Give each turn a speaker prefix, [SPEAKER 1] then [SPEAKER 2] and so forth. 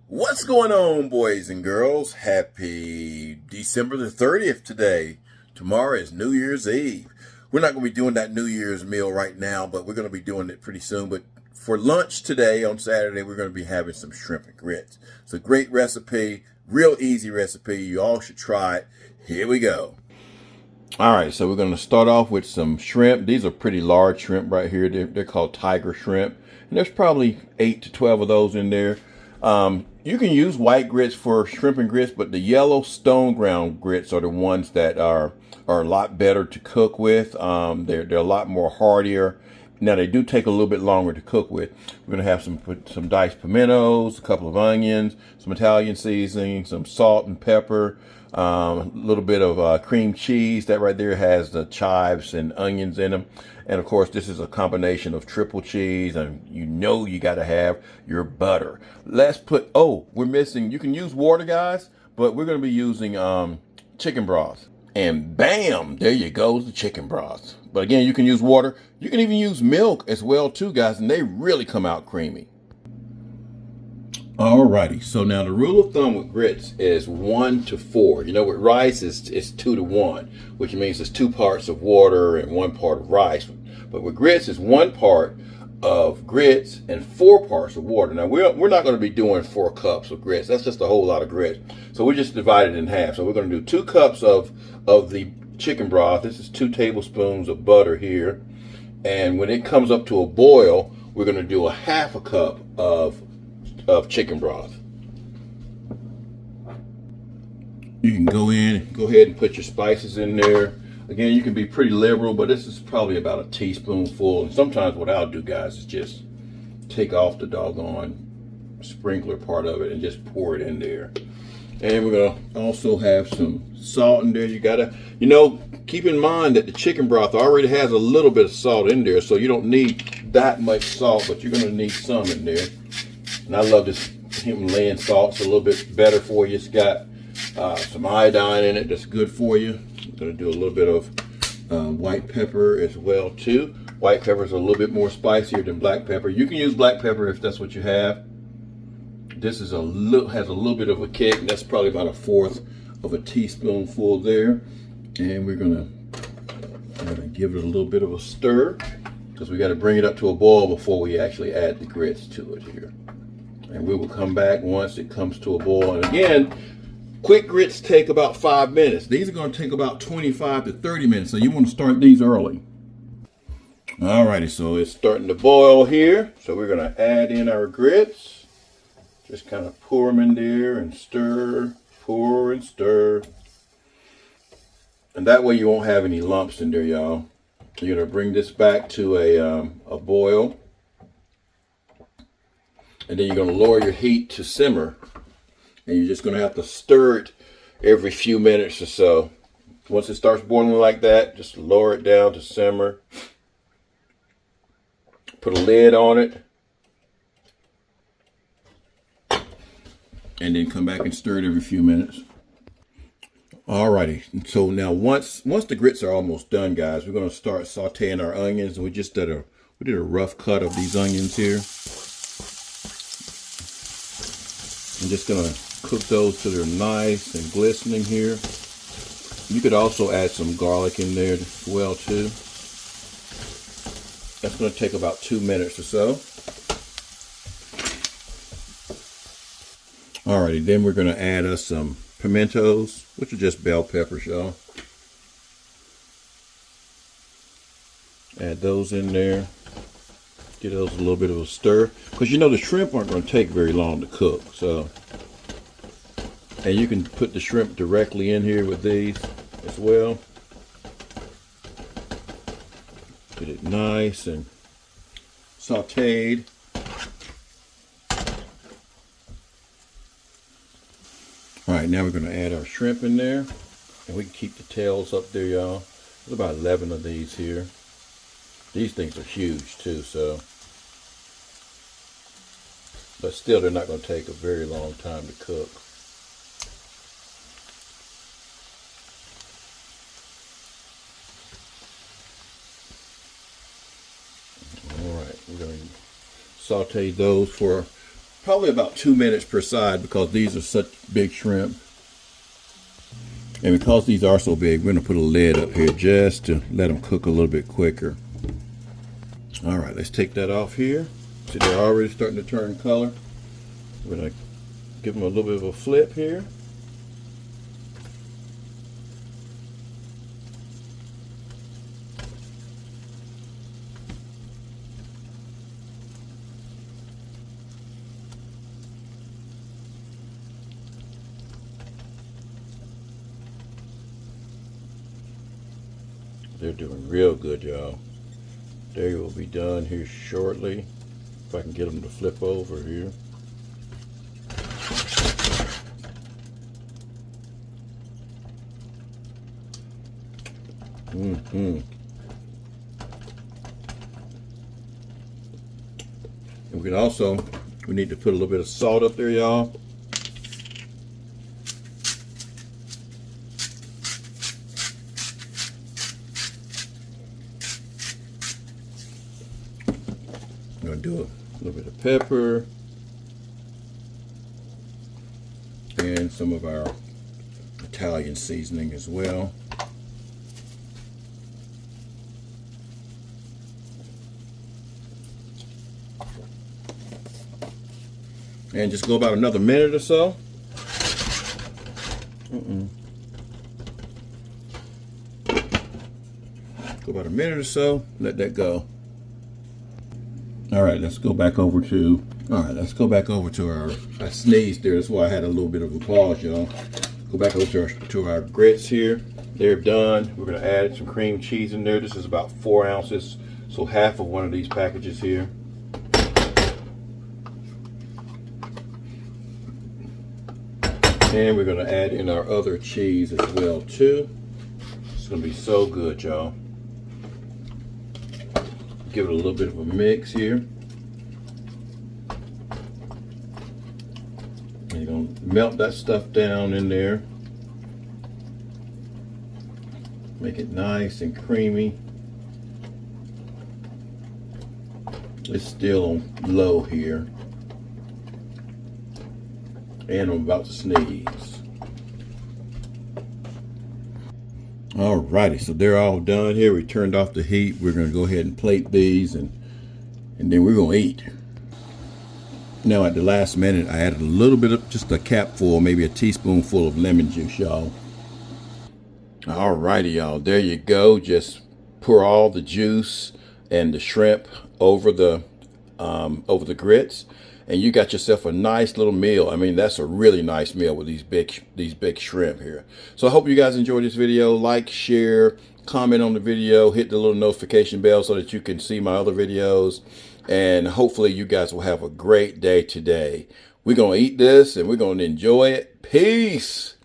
[SPEAKER 1] What's going on, boys and girls? Happy December the 30th today. Tomorrow is New Year's Eve. We're not going to be doing that New Year's meal right now, but we're going to be doing it pretty soon. But for lunch today on Saturday, we're going to be having some shrimp and grits. It's a great recipe, real easy recipe. You all should try it. Here we go. All right, so we're going to start off with some shrimp. These are pretty large shrimp right here. They're called tiger shrimp. And there's probably 8 to 12 of those in there. You can use white grits for shrimp and grits, but the yellow stone ground grits are the ones that are a lot better to cook with. They're a lot more heartier. Now they do take a little bit longer to cook with. We're gonna have some diced pimentos, a couple of onions, some Italian seasoning, some salt and pepper, a little bit of cream cheese. That right there has the chives and onions in them. And of course, this is a combination of triple cheese, and you got to have your butter. Let's put, we're missing, you can use water, guys, but we're going to be using chicken broth. And bam, there you go, the chicken broth. But again, you can use water. You can even use milk as well too, guys, and they really come out creamy. Alrighty, so now the rule of thumb with grits is 1 to 4. You know, with rice it's 2 to 1, which means it's 2 parts of water and 1 part of rice. But with grits, it's 1 part of grits and 4 parts of water. Now we're not going to be doing 4 cups of grits. That's just a whole lot of grits. So we just divide it in half. So we're going to do 2 cups of the chicken broth. This is 2 tablespoons of butter here. And when it comes up to a boil, we're going to do a half a cup of chicken broth. You can go ahead and put your spices in there. Again, you can be pretty liberal, but this is probably about a teaspoonful. And sometimes what I'll do, guys, is just take off the doggone sprinkler part of it and just pour it in there. And we're gonna also have some salt in there. You gotta, keep in mind that the chicken broth already has a little bit of salt in there, so you don't need that much salt, but you're gonna need some in there. And I love this Himalayan salt. It's a little bit better for you. It's got some iodine in it that's good for you. I'm going to do a little bit of white pepper as well too. White pepper is a little bit more spicier than black pepper. You can use black pepper if that's what you have. This is has a little bit of a kick. That's probably about 1/4 of a teaspoonful there. And we're going to give it a little bit of a stir, because we got to bring it up to a boil before we actually add the grits to it here. And we will come back once it comes to a boil. And again, quick grits take about 5 minutes. These are going to take about 25 to 30 minutes. So you want to start these early. Alrighty, so it's starting to boil here. So we're going to add in our grits. Just kind of pour them in there and stir, pour and stir. And that way you won't have any lumps in there, y'all. You're going to bring this back to a boil. And then you're going to lower your heat to simmer. And you're just going to have to stir it every few minutes or so. Once it starts boiling like that, just lower it down to simmer. Put a lid on it. And then come back and stir it every few minutes. Alrighty, so now once the grits are almost done, guys, we're going to start sauteing our onions. And we did a rough cut of these onions here. I'm just going to cook those till they're nice and glistening here. You could also add some garlic in there as well too. That's going to take about 2 minutes or so. Alrighty, then we're going to add us some pimentos, which are just bell peppers, y'all. Add those in there. Get those a little bit of a stir, because the shrimp aren't going to take very long to cook. So, and you can put the shrimp directly in here with these as well. Get it nice and sauteed. All right, now we're going to add our shrimp in there, and we can keep the tails up there, y'all. There's about 11 of these here. These things are huge too, but still they're not going to take a very long time to cook. All right, we're going to saute those for probably about 2 minutes per side because these are such big shrimp. And because these are so big, we're going to put a lid up here just to let them cook a little bit quicker. All right, let's take that off here. See, they're already starting to turn color. We're going to give them a little bit of a flip here. They're doing real good, y'all. They will be done here shortly. If I can get them to flip over here. And we need to put a little bit of salt up there, y'all. I'm going to do a little bit of pepper and some of our Italian seasoning as well. And just go about another minute or so. Go about a minute or so, let that go. All right, let's go back over to our, I sneezed there, that's why I had a little bit of a pause, y'all. Go back over to our grits here. They're done. We're gonna add some cream cheese in there. This is about 4 ounces, so half of one of these packages here. And we're gonna add in our other cheese as well too. It's gonna be so good, y'all. Give it a little bit of a mix here. And you're gonna melt that stuff down in there. Make it nice and creamy. It's still on low here. And I'm about to sneeze. Alrighty, so they're all done here. We turned off the heat. We're gonna go ahead and plate these and then we're gonna eat. Now at the last minute, I added a little bit of, just a capful, maybe a teaspoonful of lemon juice, y'all. Alrighty, y'all, there you go. Just pour all the juice and the shrimp over the grits, and you got yourself a nice little meal. I mean, that's a really nice meal with these big shrimp here. So I hope you guys enjoyed this video. Like, share, comment on the video, hit the little notification bell so that you can see my other videos. And hopefully you guys will have a great day today. We're going to eat this and we're going to enjoy it. Peace.